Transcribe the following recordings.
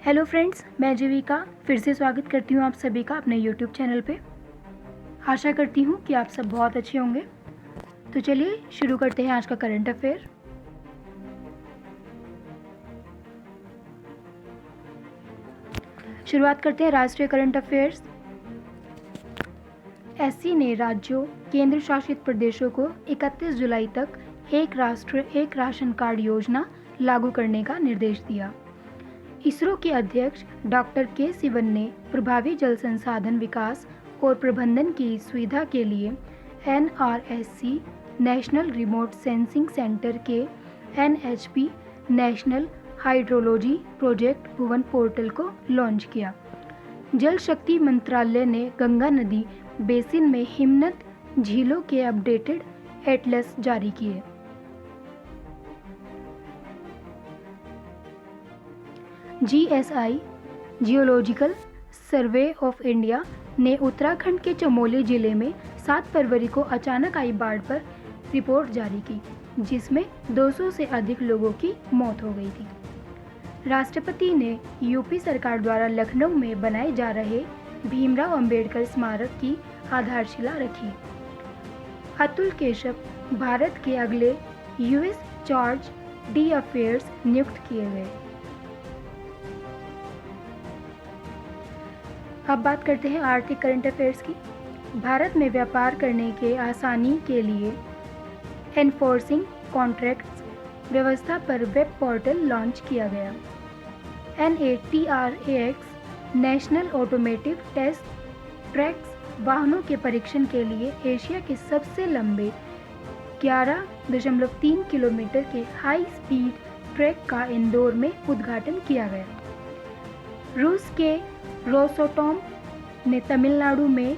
Hello friends, मैं जीविका फिर से स्वागत करती हूँ आप सभी का अपने यूट्यूब चैनल पे। आशा करती हूँ कि आप सब बहुत अच्छे होंगे। तो चलिए शुरू करते हैं आज का करंट अफेयर। शुरुआत करते हैं राष्ट्रीय करंट अफेयर्स। एससी ने राज्यों, केंद्र शासित प्रदेशों को 31 जुलाई तक एक राष्ट्र एक राशन कार्ड योजना लागू करने का निर्देश दिया। इसरो के अध्यक्ष डॉक्टर के सिवन ने प्रभावी जल संसाधन विकास और प्रबंधन की सुविधा के लिए NRSC national remote sensing centre के NHP नेशनल हाइड्रोलॉजी प्रोजेक्ट भुवन पोर्टल को लॉन्च किया। जल शक्ति मंत्रालय ने गंगा नदी बेसिन में हिमनद झीलों के अपडेटेड एटलस जारी किए। GSI geological survey of India ने उत्तराखंड के चमोली जिले में 7 फरवरी को अचानक आई बाढ़ पर रिपोर्ट जारी की, जिसमें 200 से अधिक लोगों की मौत हो गई थी। राष्ट्रपति ने यूपी सरकार द्वारा लखनऊ में बनाए जा रहे भीमराव अंबेडकर स्मारक की आधारशिला रखी। अतुल केशव भारत के अगले US चार्ज डी अफेयर्स नियुक्त किए गए। अब बात करते हैं आर्थिक करंट अफेयर्स की। भारत में व्यापार करने के आसानी के लिए एनफोर्सिंग कॉन्ट्रैक्ट्स व्यवस्था पर वेब पोर्टल लॉन्च किया गया। NATRAX national automotive test tracks वाहनों के परीक्षण के लिए एशिया के सबसे लंबे 11.3 किलोमीटर के हाई स्पीड ट्रैक का इंदौर में उद्घाटन किया गया। रूस के रोसोटॉम ने तमिलनाडु में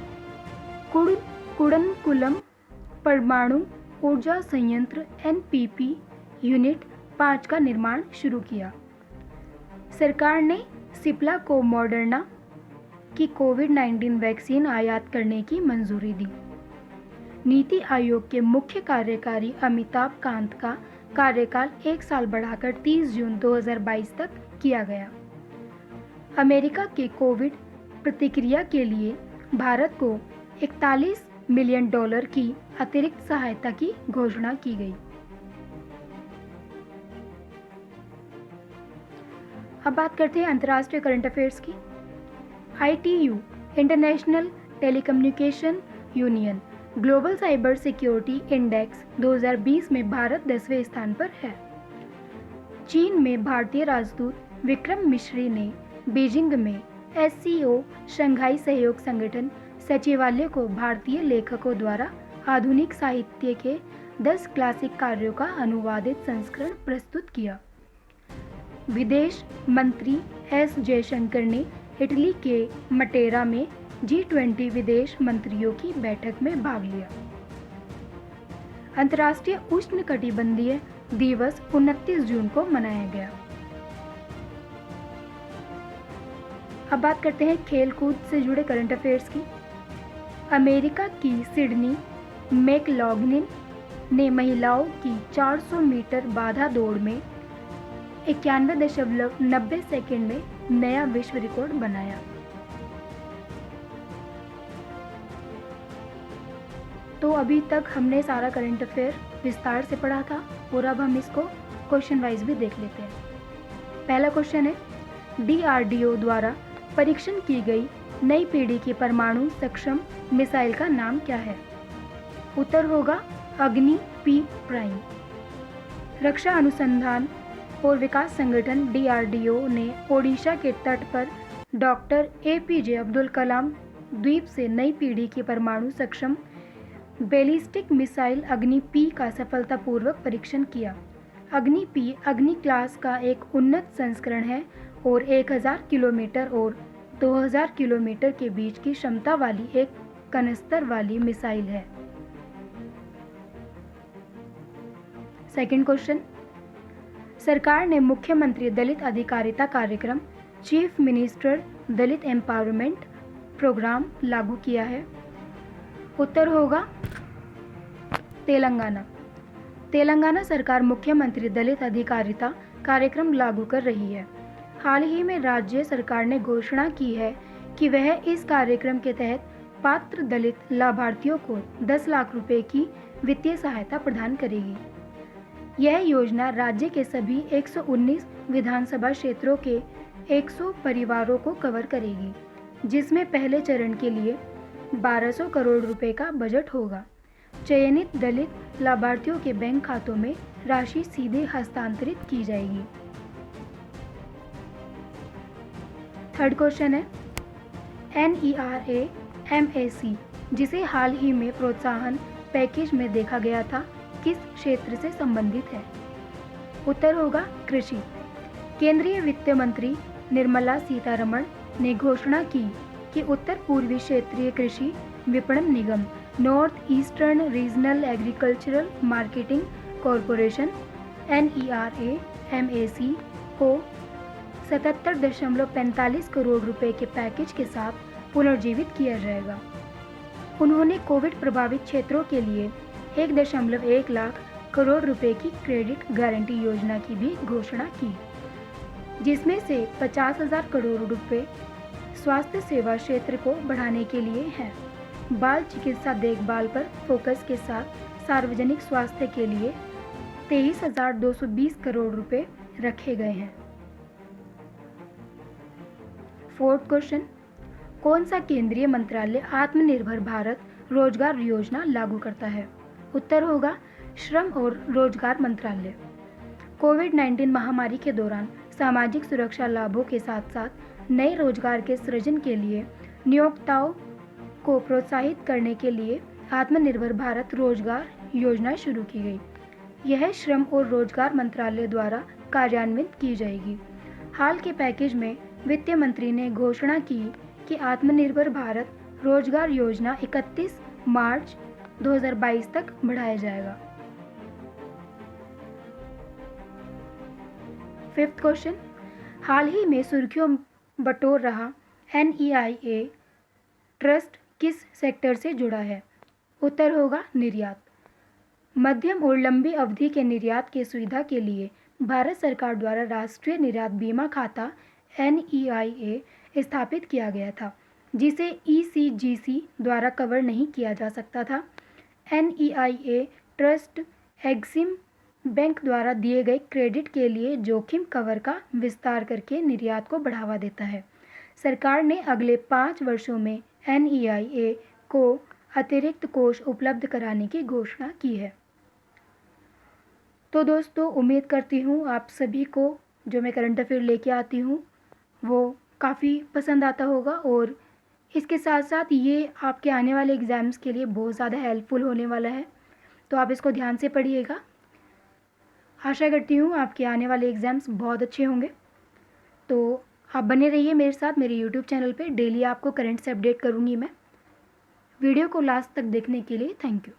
कुडनकुलम परमाणु ऊर्जा संयंत्र NPP यूनिट 5 का निर्माण शुरू किया। सरकार ने सिप्ला को मॉडर्ना की कोविड-19 वैक्सीन आयात करने की मंजूरी दी। नीति आयोग के मुख्य कार्यकारी अमिताभ कांत का कार्यकाल 1 साल बढ़ाकर 30 जून 2022 तक किया गया। अमेरिका के कोविड प्रतिक्रिया के लिए भारत को $41 मिलियन की अतिरिक्त सहायता की घोषणा की गई। अब बात करते हैं अंतर्राष्ट्रीय करंट अफेयर्स की। ITU international telecommunication union global cyber security index 2020 में भारत 10वें स्थान पर है। चीन में भारतीय राजदूत विक्रम मिश्री ने बीजिंग में SCO शंघाई सहयोग संगठन सचिवालय को भारतीय लेखकों द्वारा आधुनिक साहित्य के 10 क्लासिक कार्यों का अनुवादित संस्करण प्रस्तुत किया। विदेश मंत्री S जयशंकर ने इटली के मटेरा में G20 विदेश मंत्रियों की बैठक में भाग लिया। अंतर्राष्ट्रीय उष्णकटिबंधीय दिवस 29 जून को मनाया गया। अब बात करते हैं खेल कूद से जुड़े करंट अफेयर्स की। अमेरिका की सिडनी मैकलॉगलिन ने महिलाओं की 400 मीटर बाधा दौड़ में 91.90 सेकंड में नया विश्व रिकॉर्ड बनाया। तो अभी तक हमने सारा करंट अफेयर विस्तार से पढ़ा था और अब हम इसको क्वेश्चन वाइज भी देख लेते हैं। पहला क्वेश्चन है, DRDO द्वारा परीक्षण की गई नई पीढ़ी की परमाणु सक्षम मिसाइल का नाम क्या है? उत्तर होगा अग्नि P प्राइम। रक्षा अनुसंधान और विकास संगठन DRDO ने ओडिशा के तट पर डॉक्टर APJ अब्दुल कलाम द्वीप से नई पीढ़ी की परमाणु सक्षम बैलिस्टिक मिसाइल अग्नि P का सफलतापूर्वक परीक्षण किया। अग्नि P अग्नि क्लास का एक उन्नत संस्करण है और 1000 किलोमीटर और 2000 किलोमीटर के बीच की क्षमता वाली एक कनस्तर वाली मिसाइल है। सेकंड क्वेश्चन, सरकार ने मुख्यमंत्री दलित अधिकारिता कार्यक्रम चीफ मिनिस्टर दलित एम्पावरमेंट प्रोग्राम लागू किया है। उत्तर होगा तेलंगाना। तेलंगाना सरकार मुख्यमंत्री दलित अधिकारिता कार्यक्रम लागू कर रही है। हाल ही में राज्य सरकार ने घोषणा की है कि वह इस कार्यक्रम के तहत पात्र दलित लाभार्थियों को 10 लाख रुपए की वित्तीय सहायता प्रदान करेगी। यह योजना राज्य के सभी 119 विधानसभा क्षेत्रों के 100 परिवारों को कवर करेगी, जिसमें पहले चरण के लिए 1200 करोड़ रुपए का बजट होगा। चयनित दलित लाभार्थियों के बैंक खातों में राशि सीधे हस्तांतरित की जाएगी। थर्ड क्वेश्चन है, NERA-MAC जिसे हाल ही में प्रोत्साहन पैकेज में देखा गया था, किस क्षेत्र से संबंधित है? उत्तर होगा कृषि। केंद्रीय वित्त मंत्री निर्मला सीतारमण ने घोषणा की कि उत्तर पूर्वी क्षेत्रीय कृषि विपणन निगम north eastern regional agricultural marketing corporation NERA-MAC को 77.45 करोड़ रुपए के पैकेज के साथ पुनर्जीवित किया जाएगा। उन्होंने कोविड प्रभावित क्षेत्रों के लिए 1.1 लाख करोड़ रुपए की क्रेडिट गारंटी योजना की भी घोषणा की, जिसमें से 50,000 करोड़ रुपए स्वास्थ्य सेवा क्षेत्र को बढ़ाने के लिए हैं। बाल चिकित्सा देखभाल पर फोकस के साथ सार्वजनिक स्वास्थ्य के लिए 23,220 करोड़ रुपए रखे गए हैं। फोर्थ क्वेश्चन, कौन सा केंद्रीय मंत्रालय आत्मनिर्भर भारत रोजगार योजना लागू करता है? उत्तर होगा श्रम और रोजगार मंत्रालय। कोविड-19 महामारी के दौरान सामाजिक सुरक्षा लाभों के साथ साथ नए रोजगार के सृजन के लिए नियोक्ताओं को प्रोत्साहित करने के लिए आत्मनिर्भर भारत रोजगार योजना शुरू की गई। यह श्रम और रोजगार मंत्रालय द्वारा कार्यान्वित की जाएगी। हाल के पैकेज में वित्त मंत्री ने घोषणा की कि आत्मनिर्भर भारत रोजगार योजना 31 मार्च 2022 तक बढ़ाया जाएगा। फिफ्थ क्वेश्चन, हाल ही में सुर्खियों बटोर रहा NEIA ट्रस्ट किस सेक्टर से जुड़ा है? उत्तर होगा निर्यात। मध्यम और लंबी अवधि के निर्यात की सुविधा के लिए भारत सरकार द्वारा राष्ट्रीय निर्यात बीमा खाता NEIA स्थापित किया गया था, जिसे ECGC द्वारा कवर नहीं किया जा सकता था। NEIA ट्रस्ट एक्सिम बैंक द्वारा दिए गए क्रेडिट के लिए जोखिम कवर का विस्तार करके निर्यात को बढ़ावा देता है। सरकार ने अगले 5 वर्षों में NEIA को अतिरिक्त कोष उपलब्ध कराने की घोषणा की है। तो दोस्तों, उम्मीद करती हूँ आप सभी को जो मैं करंट अफेयर लेके आती हूँ वो काफ़ी पसंद आता होगा, और इसके साथ साथ ये आपके आने वाले एग्ज़ाम्स के लिए बहुत ज़्यादा हेल्पफुल होने वाला है। तो आप इसको ध्यान से पढ़िएगा। आशा करती हूँ आपके आने वाले एग्ज़ाम्स बहुत अच्छे होंगे। तो आप बने रहिए मेरे साथ मेरे यूट्यूब चैनल पे। डेली आपको करंट से अपडेट करूँगी मैं। वीडियो को लास्ट तक देखने के लिए थैंक यू।